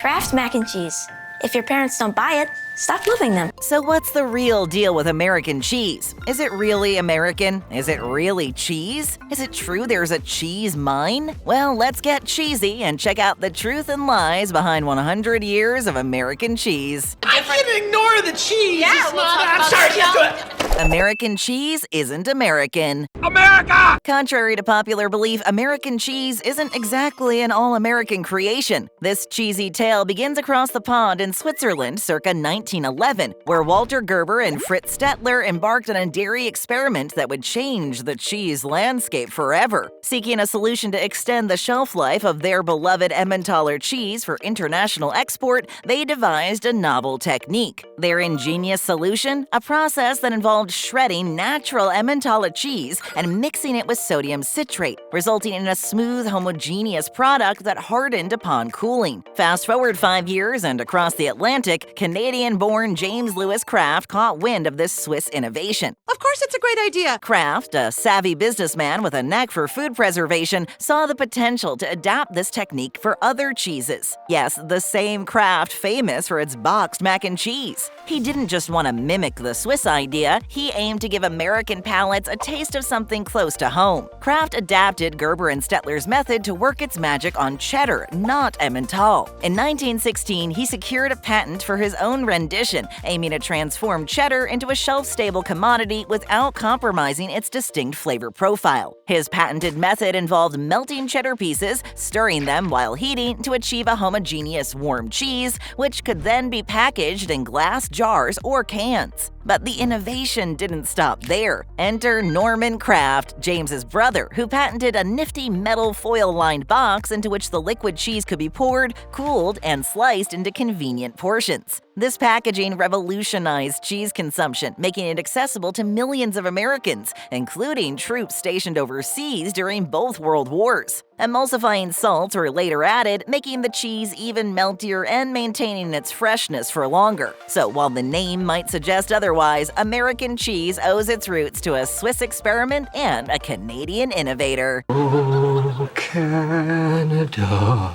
Kraft mac and cheese. If your parents don't buy it, stop loving them. So what's the real deal with American cheese? Is it really American? Is it really cheese? Is it true there's a cheese mine? Well, let's get cheesy and check out the truth and lies behind 100 years of American cheese. I can ignore the cheese. Yeah, it's we'll not. talk I'm about sorry. the Just do shell. it. American cheese isn't American. America! Contrary to popular belief, American cheese isn't exactly an all-American creation. This cheesy tale begins across the pond in Switzerland circa 1911, where Walter Gerber and Fritz Stettler embarked on a dairy experiment that would change the cheese landscape forever. Seeking a solution to extend the shelf life of their beloved Emmentaler cheese for international export, they devised a novel technique. Their ingenious solution? A process that involved shredding natural Emmentaler cheese and mixing it with sodium citrate, resulting in a smooth, homogeneous product that hardened upon cooling. Fast forward 5 years, and across the Atlantic, Canadian-born James Louis Kraft caught wind of this Swiss innovation. Of course it's a great idea. Kraft, a savvy businessman with a knack for food preservation, saw the potential to adapt this technique for other cheeses. Yes, the same Kraft famous for its boxed mac and cheese. He didn't just want to mimic the Swiss idea, he aimed to give American palates a taste of something close to home. Kraft adapted Gerber and Stettler's method to work its magic on cheddar, not Emmental. In 1916, he secured a patent for his own rendition, aiming to transform cheddar into a shelf-stable commodity without compromising its distinct flavor profile. His patented method involved melting cheddar pieces, stirring them while heating to achieve a homogeneous warm cheese, which could then be packaged in glass jars or cans. But the innovation didn't stop there. Enter Norman Kraft, James's brother, who patented a nifty metal foil-lined box into which the liquid cheese could be poured, cooled, and sliced into convenient portions. This packaging revolutionized cheese consumption, making it accessible to millions of Americans, including troops stationed overseas during both World Wars. Emulsifying salts were later added, making the cheese even meltier and maintaining its freshness for longer. So while the name might suggest otherwise, American cheese owes its roots to a Swiss experiment and a Canadian innovator. Oh, Canada.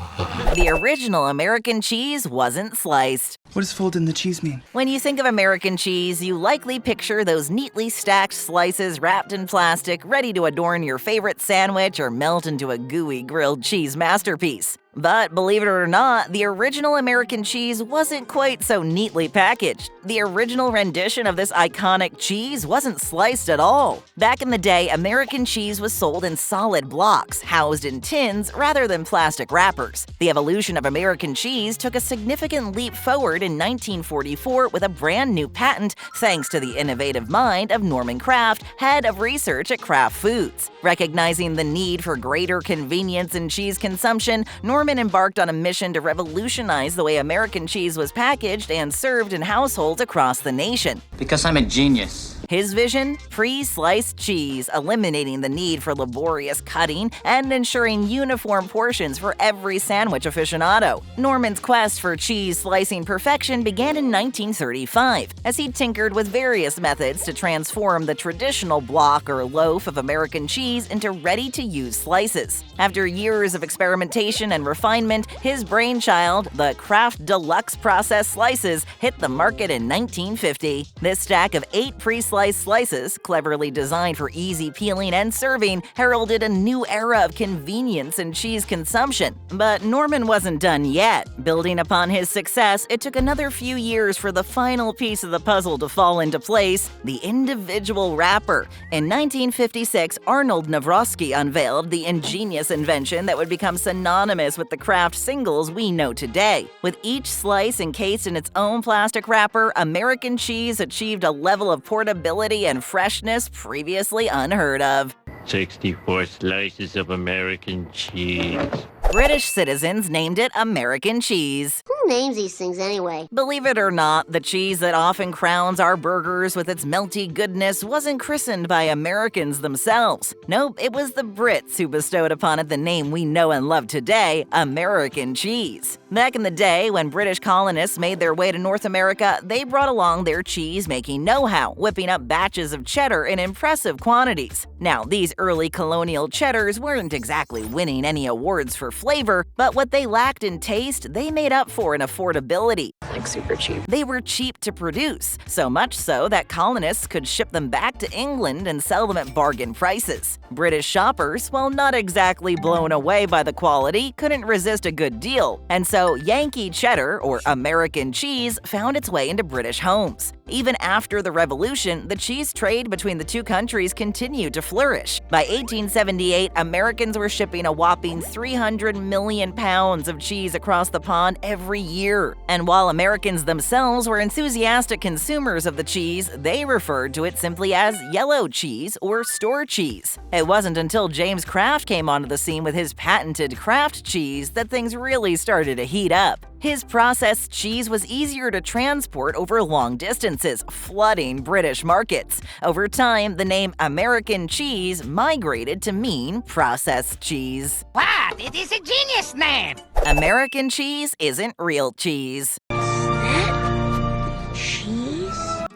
The original American cheese wasn't sliced. What does fold in the cheese mean? When you think of American cheese, you likely picture those neatly stacked slices wrapped in plastic, ready to adorn your favorite sandwich or melt into a gooey grilled cheese masterpiece. But believe it or not, the original American cheese wasn't quite so neatly packaged. The original rendition of this iconic cheese wasn't sliced at all. Back in the day, American cheese was sold in solid blocks, housed in tins rather than plastic wrappers. The evolution of American cheese took a significant leap forward in 1944 with a brand new patent thanks to the innovative mind of Norman Kraft, head of research at Kraft Foods. Recognizing the need for greater convenience in cheese consumption, Norman embarked on a mission to revolutionize the way American cheese was packaged and served in households across the nation. Because I'm a genius. His vision? Pre-sliced cheese, eliminating the need for laborious cutting and ensuring uniform portions for every sandwich aficionado. Norman's quest for cheese slicing perfection began in 1935, as he tinkered with various methods to transform the traditional block or loaf of American cheese into ready-to-use slices. After years of experimentation and refinement, his brainchild, the Kraft Deluxe Process Slices, hit the market in 1950. This stack of 8 pre-sliced slices, cleverly designed for easy peeling and serving, heralded a new era of convenience in cheese consumption. But Norman wasn't done yet. Building upon his success, it took another few years for the final piece of the puzzle to fall into place: the individual wrapper. In 1956, Arnold Navrosky unveiled the ingenious invention that would become synonymous with the Kraft singles we know today. With each slice encased in its own plastic wrapper, American cheese achieved a level of portability and freshness previously unheard of. 64 slices of American cheese. British citizens named it American cheese. Who names these things anyway? Believe it or not, the cheese that often crowns our burgers with its melty goodness wasn't christened by Americans themselves. Nope, it was the Brits who bestowed upon it the name we know and love today, American cheese. Back in the day, when British colonists made their way to North America, they brought along their cheese-making know-how, whipping up batches of cheddar in impressive quantities. Now, these early colonial cheddars weren't exactly winning any awards for flavor, but what they lacked in taste, they made up for in affordability. Like super cheap. They were cheap to produce, so much so that colonists could ship them back to England and sell them at bargain prices. British shoppers, while not exactly blown away by the quality, couldn't resist a good deal, and so Yankee cheddar, or American cheese, found its way into British homes. Even after the Revolution, the cheese trade between the two countries continued to flourish. By 1878, Americans were shipping a whopping 300 million pounds of cheese across the pond every year. And while Americans themselves were enthusiastic consumers of the cheese, they referred to it simply as yellow cheese or store cheese. It wasn't until James Kraft came onto the scene with his patented Kraft cheese that things really started to heat up. His processed cheese was easier to transport over long distances, flooding British markets. Over time, the name American cheese migrated to mean processed cheese. What? It is a genius name! American cheese isn't real cheese.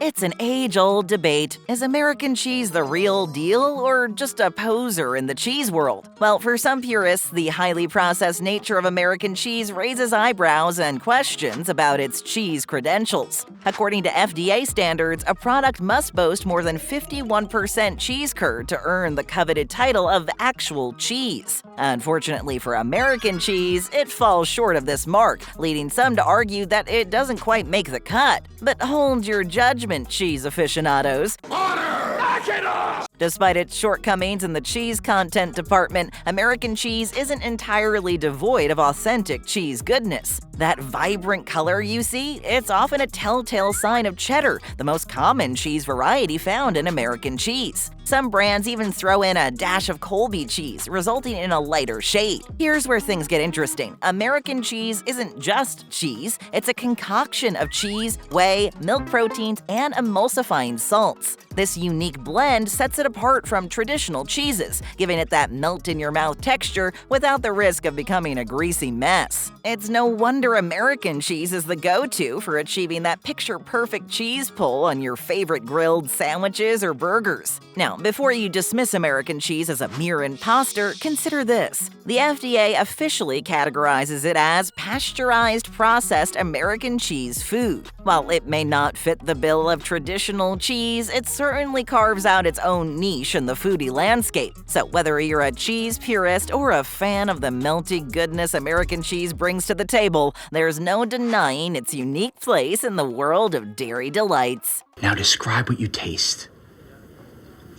It's an age-old debate. Is American cheese the real deal or just a poser in the cheese world? Well, for some purists, the highly processed nature of American cheese raises eyebrows and questions about its cheese credentials. According to FDA standards, a product must boast more than 51% cheese curd to earn the coveted title of actual cheese. Unfortunately for American cheese, it falls short of this mark, leading some to argue that it doesn't quite make the cut. But hold your judgment, cheese aficionados. Knock it off! Despite its shortcomings in the cheese content department, American cheese isn't entirely devoid of authentic cheese goodness. That vibrant color you see, it's often a telltale sign of cheddar, the most common cheese variety found in American cheese. Some brands even throw in a dash of Colby cheese, resulting in a lighter shade. Here's where things get interesting. American cheese isn't just cheese, it's a concoction of cheese, whey, milk proteins, and emulsifying salts. This unique blend sets it apart from traditional cheeses, giving it that melt-in-your-mouth texture without the risk of becoming a greasy mess. It's no wonder American cheese is the go-to for achieving that picture-perfect cheese pull on your favorite grilled sandwiches or burgers. Now, before you dismiss American cheese as a mere imposter, consider this. The FDA officially categorizes it as pasteurized processed American cheese food. While it may not fit the bill of traditional cheese, it certainly carves out its own niche in the foodie landscape. So whether you're a cheese purist or a fan of the melty goodness American cheese brings to the table, there's no denying its unique place in the world of dairy delights. Now describe what you taste.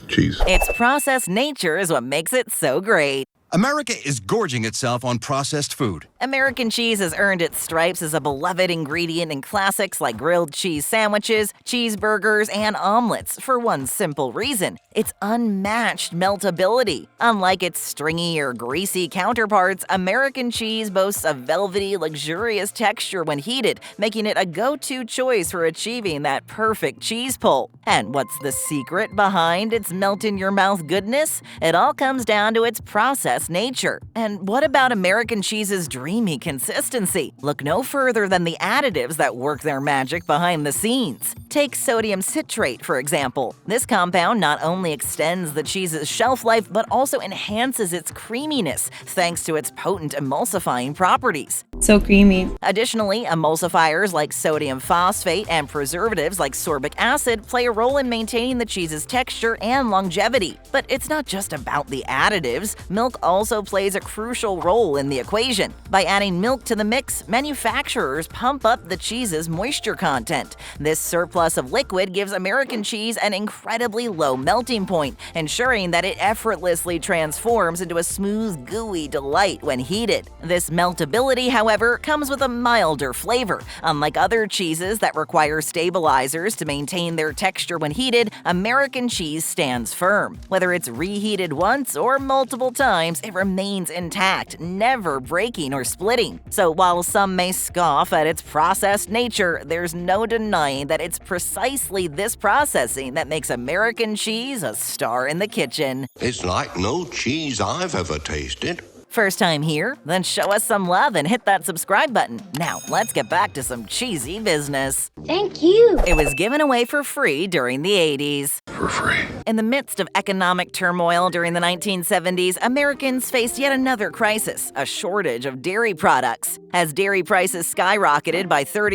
Cheese. Its processed nature is what makes it so great. America is gorging itself on processed food. American cheese has earned its stripes as a beloved ingredient in classics like grilled cheese sandwiches, cheeseburgers, and omelets for one simple reason: its unmatched meltability. Unlike its stringy or greasy counterparts, American cheese boasts a velvety, luxurious texture when heated, making it a go-to choice for achieving that perfect cheese pull. And what's the secret behind its melt-in-your-mouth goodness? It all comes down to its processed nature. And what about American cheese's dreamy consistency? Look no further than the additives that work their magic behind the scenes. Take sodium citrate, for example. This compound not only extends the cheese's shelf life, but also enhances its creaminess thanks to its potent emulsifying properties. So creamy. Additionally, emulsifiers like sodium phosphate and preservatives like sorbic acid play a role in maintaining the cheese's texture and longevity. But it's not just about the additives. Milk also plays a crucial role in the equation. By adding milk to the mix, manufacturers pump up the cheese's moisture content. This surplus of liquid gives American cheese an incredibly low melting point, ensuring that it effortlessly transforms into a smooth, gooey delight when heated. This meltability, however, comes with a milder flavor. Unlike other cheeses that require stabilizers to maintain their texture when heated, American cheese stands firm. Whether it's reheated once or multiple times, it remains intact, never breaking or splitting. So while some may scoff at its processed nature, there's no denying that it's precisely this processing that makes American cheese a star in the kitchen. It's like no cheese I've ever tasted. First time here? Then show us some love and hit that subscribe button. Now, let's get back to some cheesy business. Thank you. It was given away for free during the 80s. For free. In the midst of economic turmoil during the 1970s, Americans faced yet another crisis, a shortage of dairy products. As dairy prices skyrocketed by 30%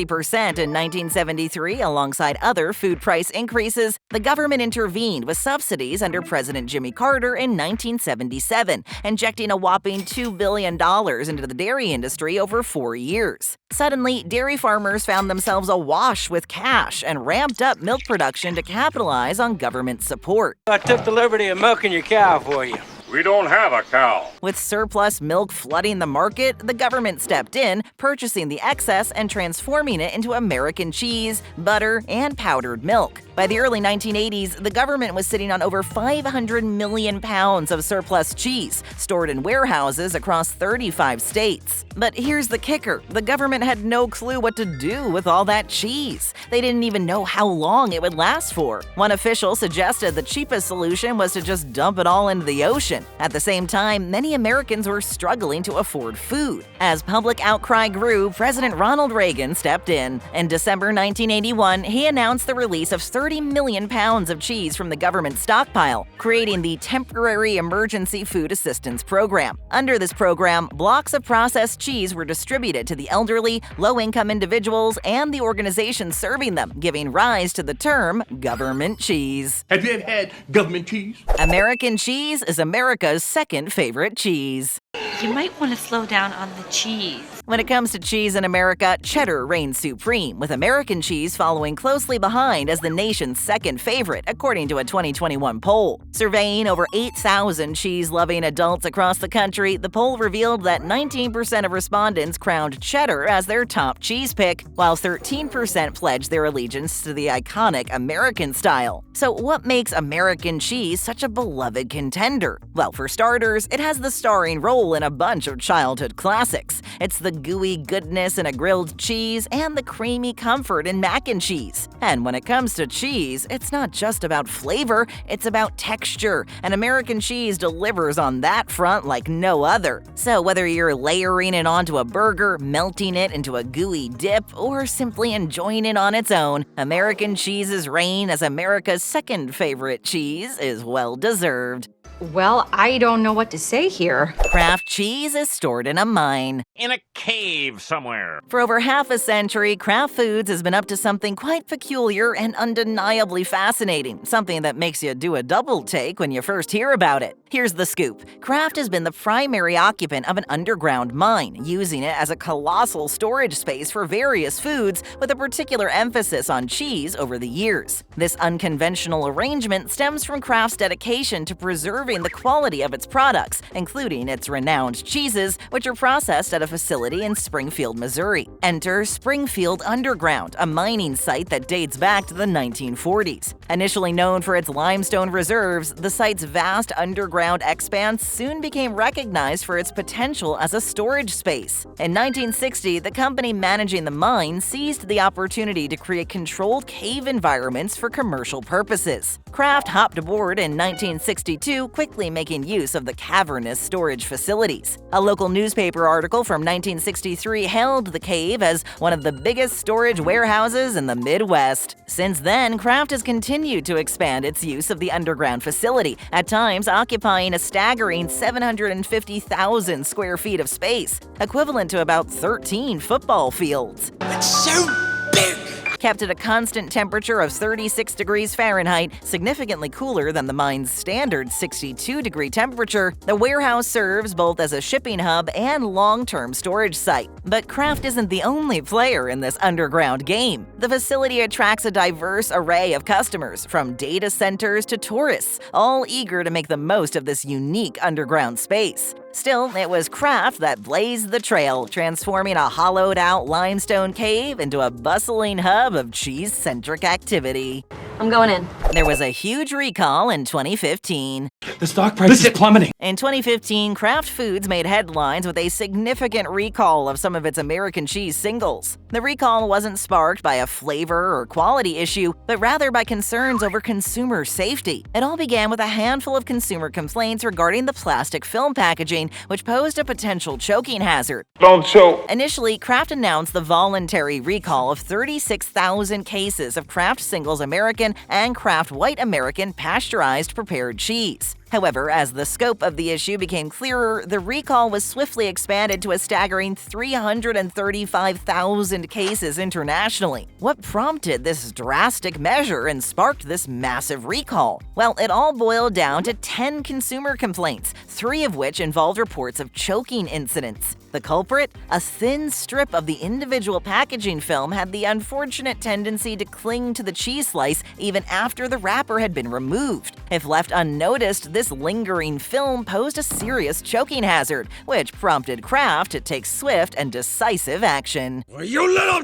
in 1973 alongside other food price increases, the government intervened with subsidies under President Jimmy Carter in 1977, injecting a whopping $2 billion into the dairy industry over 4 years. Suddenly, dairy farmers found themselves awash with cash and ramped up milk production to capitalize on government support. I took the liberty of milking your cow for you. We don't have a cow. With surplus milk flooding the market, the government stepped in, purchasing the excess and transforming it into American cheese, butter, and powdered milk. By the early 1980s, the government was sitting on over 500 million pounds of surplus cheese, stored in warehouses across 35 states. But here's the kicker. The government had no clue what to do with all that cheese. They didn't even know how long it would last for. One official suggested the cheapest solution was to just dump it all into the ocean. At the same time, many Americans were struggling to afford food. As public outcry grew, President Ronald Reagan stepped in. In December 1981, he announced the release of 30 million pounds of cheese from the government stockpile, creating the Temporary Emergency Food Assistance Program. Under this program, blocks of processed cheese were distributed to the elderly, low-income individuals, and the organizations serving them, giving rise to the term government cheese. Have you ever had government cheese? American cheese is America's second favorite cheese. You might want to slow down on the cheese. When it comes to cheese in America, cheddar reigns supreme, with American cheese following closely behind as the nation's second favorite, according to a 2021 poll. Surveying over 8,000 cheese-loving adults across the country, the poll revealed that 19% of respondents crowned cheddar as their top cheese pick, while 13% pledged their allegiance to the iconic American style. So what makes American cheese such a beloved contender? Well, for starters, it has the starring role in a bunch of childhood classics. It's the gooey goodness in a grilled cheese and the creamy comfort in mac and cheese. And when it comes to cheese, it's not just about flavor, it's about texture, and American cheese delivers on that front like no other. So whether you're layering it onto a burger, melting it into a gooey dip, or simply enjoying it on its own, American cheese's reign as America's second favorite cheese is well-deserved. Well, I don't know what to say here. Kraft cheese is stored in a mine. In a cave somewhere. For over half a century, Kraft Foods has been up to something quite peculiar and undeniably fascinating, something that makes you do a double take when you first hear about it. Here's the scoop. Kraft has been the primary occupant of an underground mine, using it as a colossal storage space for various foods, with a particular emphasis on cheese over the years. This unconventional arrangement stems from Kraft's dedication to preserving the quality of its products, including its renowned cheeses, which are processed at a facility in Springfield, Missouri. Enter Springfield Underground, a mining site that dates back to the 1940s. Initially known for its limestone reserves, the site's vast underground expanse soon became recognized for its potential as a storage space. In 1960, the company managing the mine seized the opportunity to create controlled cave environments for commercial purposes. Kraft hopped aboard in 1962, quickly making use of the cavernous storage facilities. A local newspaper article from 1963 hailed the cave as one of the biggest storage warehouses in the Midwest. Since then, Kraft has continued to expand its use of the underground facility, at times occupying a staggering 750,000 square feet of space, equivalent to about 13 football fields. It's so big! Kept at a constant temperature of 36 degrees Fahrenheit, significantly cooler than the mine's standard 62-degree temperature, the warehouse serves both as a shipping hub and long-term storage site. But Kraft isn't the only player in this underground game. The facility attracts a diverse array of customers, from data centers to tourists, all eager to make the most of this unique underground space. Still, it was Kraft that blazed the trail, transforming a hollowed-out limestone cave into a bustling hub of cheese-centric activity. I'm going in. There was a huge recall in 2015. The stock price is plummeting. In 2015, Kraft Foods made headlines with a significant recall of some of its American cheese singles. The recall wasn't sparked by a flavor or quality issue, but rather by concerns over consumer safety. It all began with a handful of consumer complaints regarding the plastic film packaging, which posed a potential choking hazard. Don't choke. Initially, Kraft announced the voluntary recall of 36,000 cases of Kraft Singles American and Kraft White American pasteurized prepared cheese. However, as the scope of the issue became clearer, the recall was swiftly expanded to a staggering 335,000 cases internationally. What prompted this drastic measure and sparked this massive recall? Well, it all boiled down to 10 consumer complaints, 3 of which involved reports of choking incidents. The culprit? A thin strip of the individual packaging film had the unfortunate tendency to cling to the cheese slice even after the wrapper had been removed. If left unnoticed, this lingering film posed a serious choking hazard, which prompted Kraft to take swift and decisive action. You little...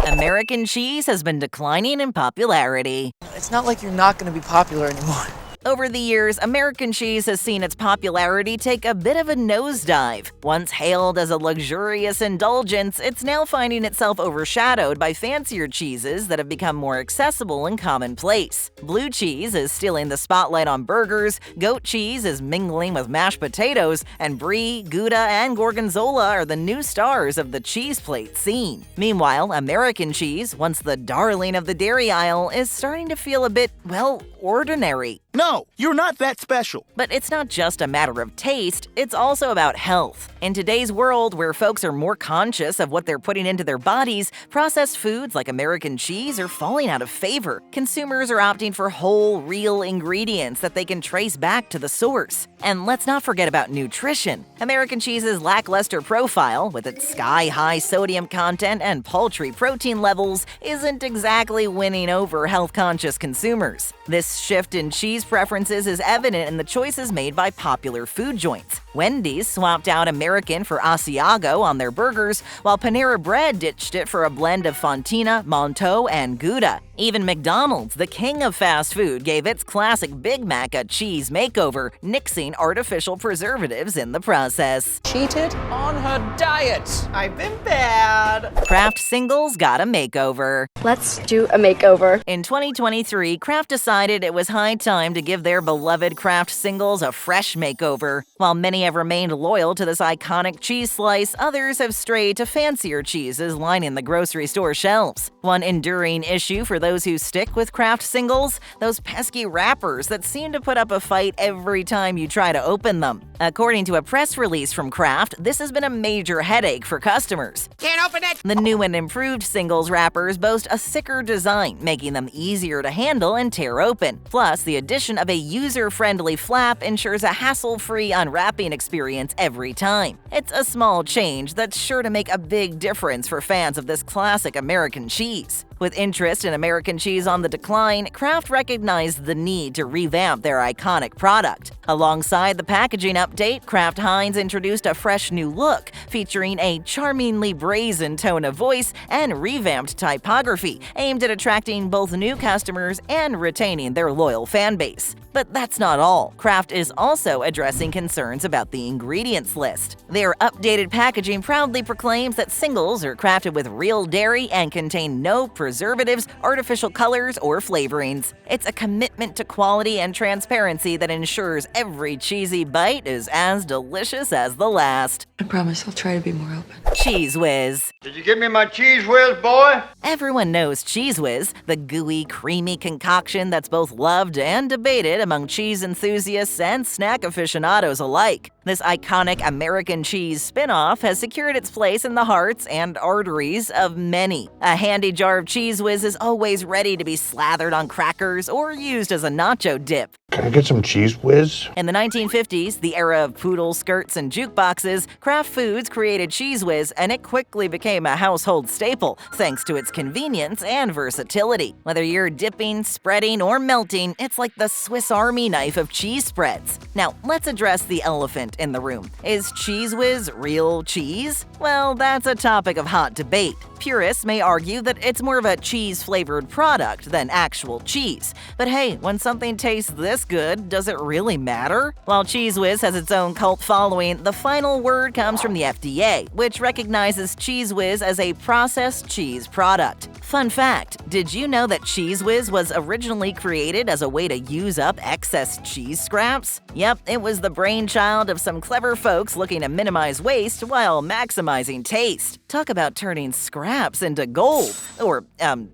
American cheese has been declining in popularity. It's not like you're not going to be popular anymore. Over the years, American cheese has seen its popularity take a bit of a nosedive. Once hailed as a luxurious indulgence, it's now finding itself overshadowed by fancier cheeses that have become more accessible and commonplace. Blue cheese is stealing the spotlight on burgers, goat cheese is mingling with mashed potatoes, and brie, Gouda, and gorgonzola are the new stars of the cheese plate scene. Meanwhile, American cheese, once the darling of the dairy aisle, is starting to feel a bit, well, ordinary. No, you're not that special. But it's not just a matter of taste, it's also about health. In today's world, where folks are more conscious of what they're putting into their bodies, processed foods like American cheese are falling out of favor. Consumers are opting for whole, real ingredients that they can trace back to the source. And let's not forget about nutrition. American cheese's lackluster profile, with its sky-high sodium content and paltry protein levels, isn't exactly winning over health-conscious consumers. This shift in cheese preferences is evident in the choices made by popular food joints. Wendy's swapped out American for Asiago on their burgers, while Panera Bread ditched it for a blend of Fontina, Monto, and Gouda. Even McDonald's, the king of fast food, gave its classic Big Mac a cheese makeover, nixing artificial preservatives in the process. Cheated on her diet. I've been bad. Kraft Singles got a makeover. Let's do a makeover. In 2023, Kraft decided it was high time to give their beloved Kraft Singles a fresh makeover. While many have remained loyal to this iconic cheese slice, others have strayed to fancier cheeses lining the grocery store shelves. One enduring issue for those who stick with Kraft Singles? Those pesky wrappers that seem to put up a fight every time you try to open them. According to a press release from Kraft, this has been a major headache for customers. Can't open it! The new and improved Singles wrappers boast a thicker design, making them easier to handle and tear open. Plus, the addition of a user-friendly flap ensures a hassle-free unwrapping experience every time. It's a small change that's sure to make a big difference for fans of this classic American cheese. With interest in American cheese on the decline, Kraft recognized the need to revamp their iconic product. Alongside the packaging update, Kraft Heinz introduced a fresh new look, featuring a charmingly brazen tone of voice and revamped typography, aimed at attracting both new customers and retaining their loyal fan base. But that's not all. Kraft is also addressing concerns about the ingredients list. Their updated packaging proudly proclaims that singles are crafted with real dairy and contain no preservatives, artificial colors, or flavorings. It's a commitment to quality and transparency that ensures every cheesy bite is as delicious as the last. I promise I'll try to be more open. Cheez Whiz. Did you give me my Cheez Whiz, boy? Everyone knows Cheez Whiz, the gooey, creamy concoction that's both loved and debated among cheese enthusiasts and snack aficionados alike. This iconic American cheese spin-off has secured its place in the hearts and arteries of many. A handy jar of Cheez Whiz is always ready to be slathered on crackers or used as a nacho dip. Can I get some Cheez Whiz? In the 1950s, the era of poodle skirts and jukeboxes, Kraft Foods created Cheez Whiz, and it quickly became a household staple thanks to its convenience and versatility. Whether you're dipping, spreading, or melting, it's like the Swiss Army knife of cheese spreads. Now, let's address the elephant in the room. Is Cheez Whiz real cheese? Well, that's a topic of hot debate. Purists may argue that it's more of a cheese-flavored product than actual cheese. But hey, when something tastes this good, does it really matter? While Cheez Whiz has its own cult following, the final word comes from the FDA, which recognizes Cheez Whiz as a processed cheese product. Fun fact, did you know that Cheez Whiz was originally created as a way to use up excess cheese scraps? Yep, it was the brainchild of some clever folks looking to minimize waste while maximizing taste. Talk about turning scraps into gold, or,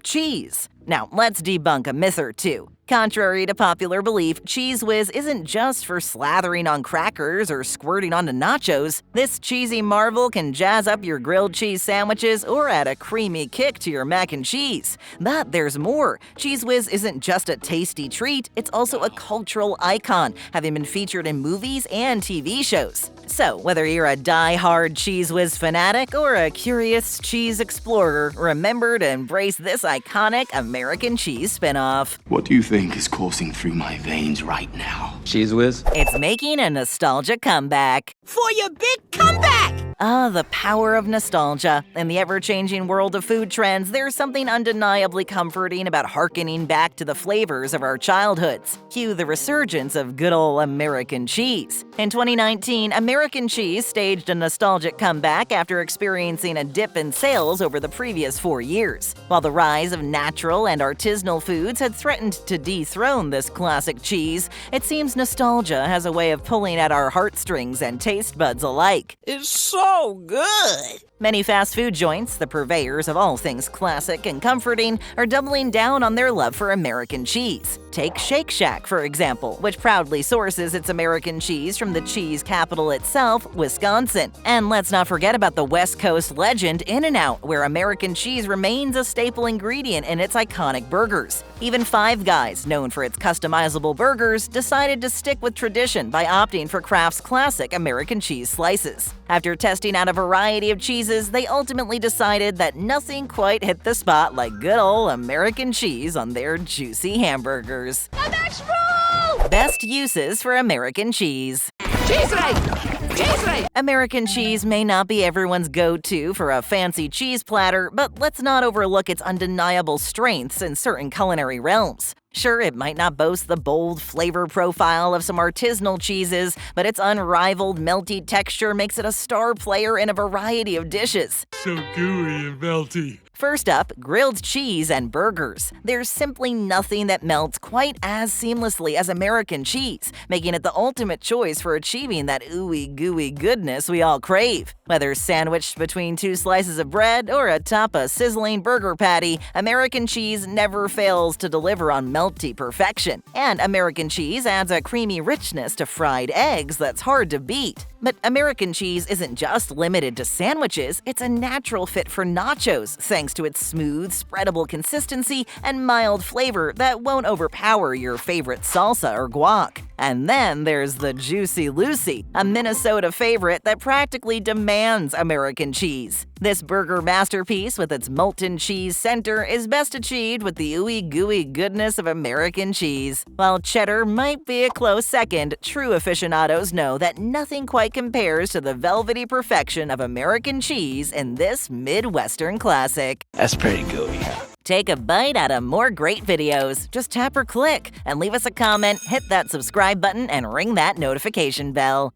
cheese. Now, let's debunk a myth or two. Contrary to popular belief, Cheez Whiz isn't just for slathering on crackers or squirting onto nachos. This cheesy marvel can jazz up your grilled cheese sandwiches or add a creamy kick to your mac and cheese. But there's more. Cheez Whiz isn't just a tasty treat, it's also a cultural icon, having been featured in movies and TV shows. So, whether you're a die-hard Cheez Whiz fanatic or a curious cheese explorer, remember to embrace this iconic American cheese spinoff. What do you think is coursing through my veins right now? Cheez Whiz? It's making a nostalgia comeback. For your big comeback! Ah, the power of nostalgia. In the ever-changing world of food trends, there's something undeniably comforting about harkening back to the flavors of our childhoods. Cue the resurgence of good old American cheese. In 2019, American cheese staged a nostalgic comeback after experiencing a dip in sales over the previous 4 years. While the rise of natural and artisanal foods had threatened to dethrone this classic cheese, it seems nostalgia has a way of pulling at our heartstrings and taste buds alike. It's so good! Many fast food joints, the purveyors of all things classic and comforting, are doubling down on their love for American cheese. Take Shake Shack, for example, which proudly sources its American cheese from the cheese capital itself, Wisconsin. And let's not forget about the West Coast legend In-N-Out, where American cheese remains a staple ingredient in its iconic burgers. Even Five Guys, known for its customizable burgers, decided to stick with tradition by opting for Kraft's classic American cheese slices. After testing out a variety of cheeses, they ultimately decided that nothing quite hit the spot like good old American cheese on their juicy hamburgers. The next rule! Best uses for American cheese. Cheese! American cheese may not be everyone's go-to for a fancy cheese platter, but let's not overlook its undeniable strengths in certain culinary realms. Sure, it might not boast the bold flavor profile of some artisanal cheeses, but its unrivaled melty texture makes it a star player in a variety of dishes. So gooey and melty. First up, grilled cheese and burgers. There's simply nothing that melts quite as seamlessly as American cheese, making it the ultimate choice for achieving that ooey gooey goodness we all crave. Whether sandwiched between two slices of bread or atop a sizzling burger patty, American cheese never fails to deliver on melty perfection. And American cheese adds a creamy richness to fried eggs that's hard to beat. But American cheese isn't just limited to sandwiches, it's a natural fit for nachos thanks to its smooth, spreadable consistency and mild flavor that won't overpower your favorite salsa or guac. And then there's the Juicy Lucy, a Minnesota favorite that practically demands American cheese. This burger masterpiece with its molten cheese center is best achieved with the ooey gooey goodness of American cheese. While cheddar might be a close second, true aficionados know that nothing quite compares to the velvety perfection of American cheese in this Midwestern classic. That's pretty gooey. Take a bite out of more great videos. Just tap or click and leave us a comment, hit that subscribe button, and ring that notification bell.